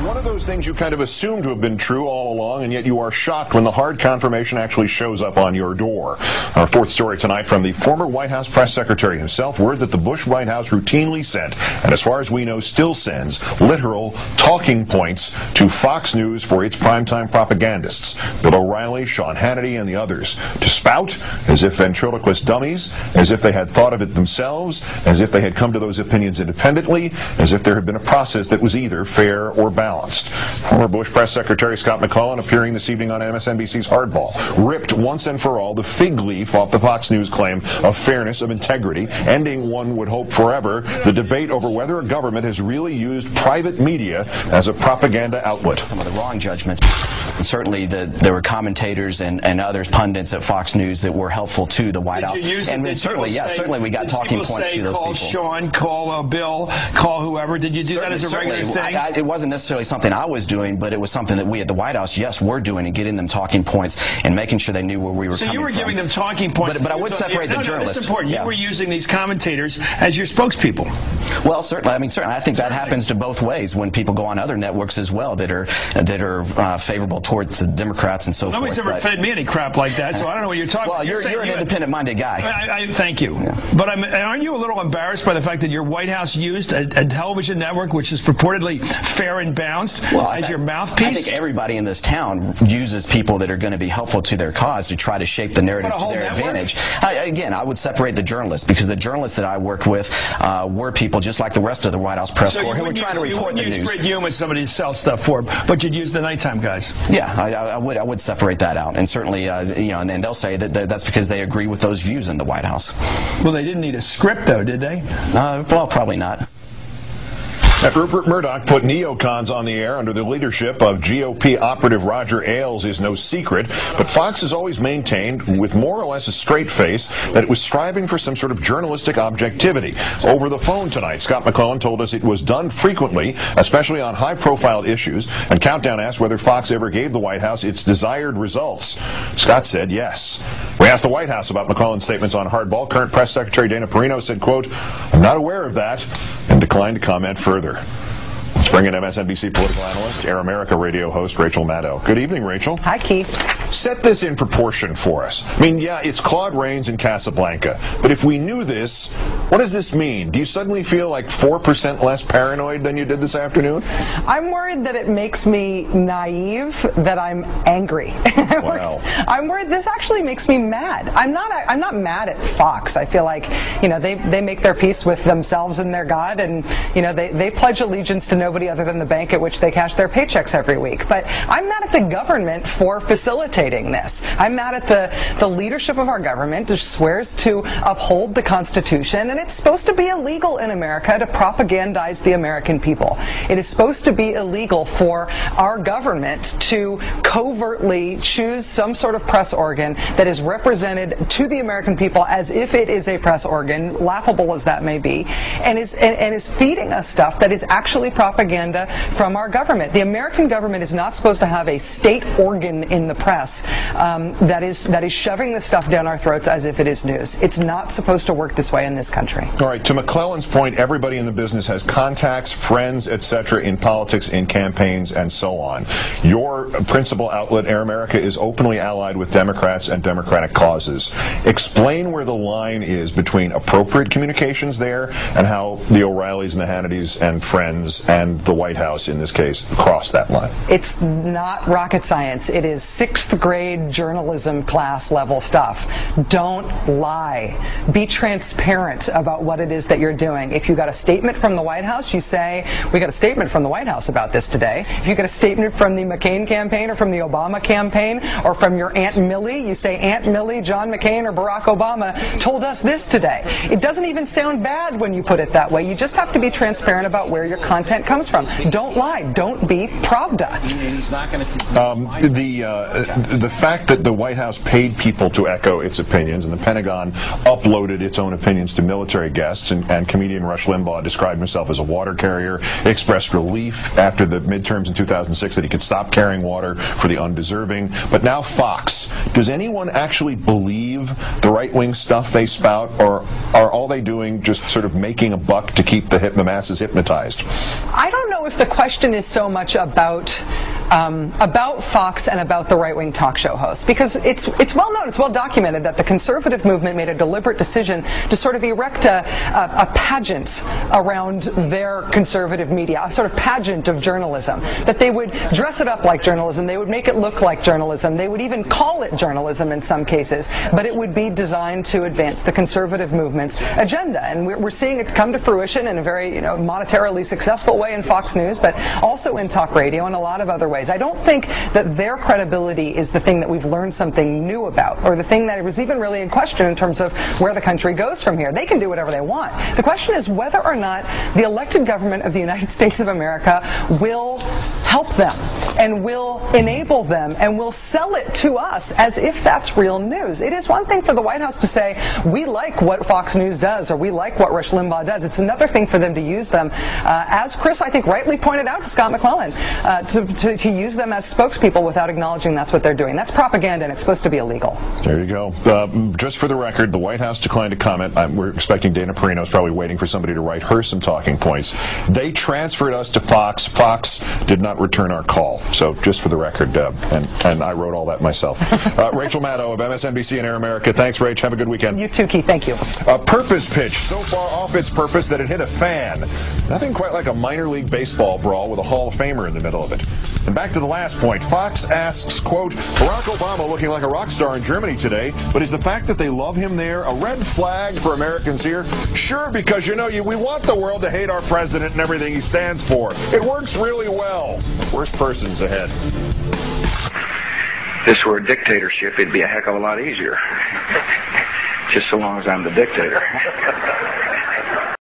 It's one of those things you kind of assume to have been true all along, and yet you are shocked when the hard confirmation actually shows up on your door. Our fourth story tonight from the former White House press secretary himself, word that the Bush White House routinely sent, and as far as we know still sends, literal talking points to Fox News for its primetime propagandists, Bill O'Reilly, Sean Hannity, and the others, to spout as if ventriloquist dummies, as if they had thought of it themselves, as if they had come to those opinions independently, as if there had been a process that was either fair or balanced. Former Bush Press Secretary Scott McClellan, appearing this evening on MSNBC's Hardball, ripped once and for all the fig leaf off the Fox News claim of fairness, of integrity, ending, one would hope forever, the debate over whether a government has really used private media as a propaganda outlet. Some of the wrong judgments. And certainly there were commentators and others, pundits at Fox News that were helpful to the White House. And certainly we got talking points to those people. Call Sean, call Bill, call whoever. Did you do that as a regular thing? It wasn't necessarily something I was doing, but it was something that we at the White House, yes, were doing, and getting them talking points and making sure they knew where we were coming from. So you were giving them talking points. But I would separate the journalists. That's important. Yeah. You were using these commentators as your spokespeople. Well, certainly. I think that happens to both ways when people go on other networks as well that are favorable towards the Democrats and so forth. Nobody's ever fed me any crap like that, so I don't know what you're talking about. Well, you're an independent-minded guy. Thank you. Yeah. But aren't you a little embarrassed by the fact that your White House used a television network which is purportedly fair and balanced as your mouthpiece? I think everybody in this town uses people that are going to be helpful to their cause to try to shape the narrative to their advantage. Again, I would separate the journalists, because the journalists that I worked with were people just like the rest of the White House press corps who were trying to report the news. You wouldn't use Brit Hume as somebody to sell stuff for, but you'd use the nighttime guys. Yeah, I would separate that out, and certainly, and then they'll say that that's because they agree with those views in the White House. Well, they didn't need a script, though, did they? Well, probably not. After Rupert Murdoch put neocons on the air under the leadership of GOP operative Roger Ailes is no secret, but Fox has always maintained, with more or less a straight face, that it was striving for some sort of journalistic objectivity. Over the phone tonight, Scott McClellan told us it was done frequently, especially on high-profile issues, and Countdown asked whether Fox ever gave the White House its desired results. Scott said yes. We asked the White House about McClellan's statements on Hardball. Current Press Secretary Dana Perino said, quote, "I'm not aware of that," and declined to comment further. Let's bring in MSNBC political analyst, Air America radio host Rachel Maddow. Good evening, Rachel. Hi, Keith. Set this in proportion for us. I mean, yeah, it's Claude Rains in Casablanca, but if we knew this, what does this mean? Do you suddenly feel like 4% less paranoid than you did this afternoon? I'm worried that it makes me naive, that I'm angry. Wow. I'm worried this actually makes me mad. I'm not mad at Fox. I feel like, they make their peace with themselves and their God, and, they pledge allegiance to nobody other than the bank at which they cash their paychecks every week. But I'm mad at the government for facilitating this. I'm mad at the leadership of our government, which swears to uphold the Constitution, and it's supposed to be illegal in America to propagandize the American people. It is supposed to be illegal for our government to covertly choose some sort of press organ that is represented to the American people as if it is a press organ, laughable as that may be, and is feeding us stuff that is actually propaganda from our government. The American government is not supposed to have a state organ in the press that is shoving this stuff down our throats as if it is news. It's not supposed to work this way in this country. All right, to McClellan's point, everybody in the business has contacts, friends, etc. in politics, in campaigns, and so on. Your principal outlet, Air America, is openly allied with Democrats and Democratic causes. Explain where the line is between appropriate communications there and how the O'Reillys and the Hannitys and friends and the White House, in this case, cross that line. It's not rocket science. It is 6th grade journalism class level stuff. Don't lie. Be transparent about what it is that you're doing. If you got a statement from the White House, you say, we got a statement from the White House about this today. If you get a statement from the McCain campaign or from the Obama campaign or from your Aunt Millie, you say, Aunt Millie, John McCain, or Barack Obama told us this today. It doesn't even sound bad when you put it that way. You just have to be transparent about where your content comes from. Don't lie. Don't be Pravda. The fact that the White House paid people to echo its opinions and the Pentagon uploaded its own opinions to military guests, and comedian Rush Limbaugh described himself as a water carrier, expressed relief after the midterms in 2006 that he could stop carrying water for the undeserving. But now Fox. Does anyone actually believe believe the right-wing stuff they spout, or are all they doing just sort of making a buck to keep the masses hypnotized? I don't know if the question is so much about Fox and about the right-wing talk show host, because it's well known, it's well documented that the conservative movement made a deliberate decision to sort of erect a pageant around their conservative media, a sort of pageant of journalism, that they would dress it up like journalism, they would make it look like journalism, they would even call it journalism in some cases, but it would be designed to advance the conservative movement's agenda. And we're seeing it come to fruition in a very monetarily successful way in Fox News, but also in talk radio and a lot of other ways. I don't think that their credibility is the thing that we've learned something new about, or the thing that was even really in question in terms of where the country goes from here. They can do whatever they want. The question is whether or not the elected government of the United States of America will help them and will enable them and will sell it to us as if that's real news. It is one thing for the White House to say, we like what Fox News does, or we like what Rush Limbaugh does. It's another thing for them to use them, as Chris, I think, rightly pointed out to Scott McClellan, to use them as spokespeople without acknowledging that's what they're doing. That's propaganda, and it's supposed to be illegal. There you go. Just for the record, the White House declined to comment. We're expecting Dana Perino's probably waiting for somebody to write her some talking points. They transferred us to Fox. Fox did not return our call. So just for the record, and I wrote all that myself. Rachel Maddow of MSNBC and Air America. Thanks, Rach. Have a good weekend. You too, Keith. Thank you. A purpose pitch so far off its purpose that it hit a fan. Nothing quite like a minor league baseball brawl with a Hall of Famer in the middle of it. And back to the last point. Fox asks, quote, Barack Obama looking like a rock star in Germany today, but is the fact that they love him there a red flag for Americans here? Sure, because we want the world to hate our president and everything he stands for. It works really well. Worst person's ahead. If this were a dictatorship, it'd be a heck of a lot easier. Just so long as I'm the dictator.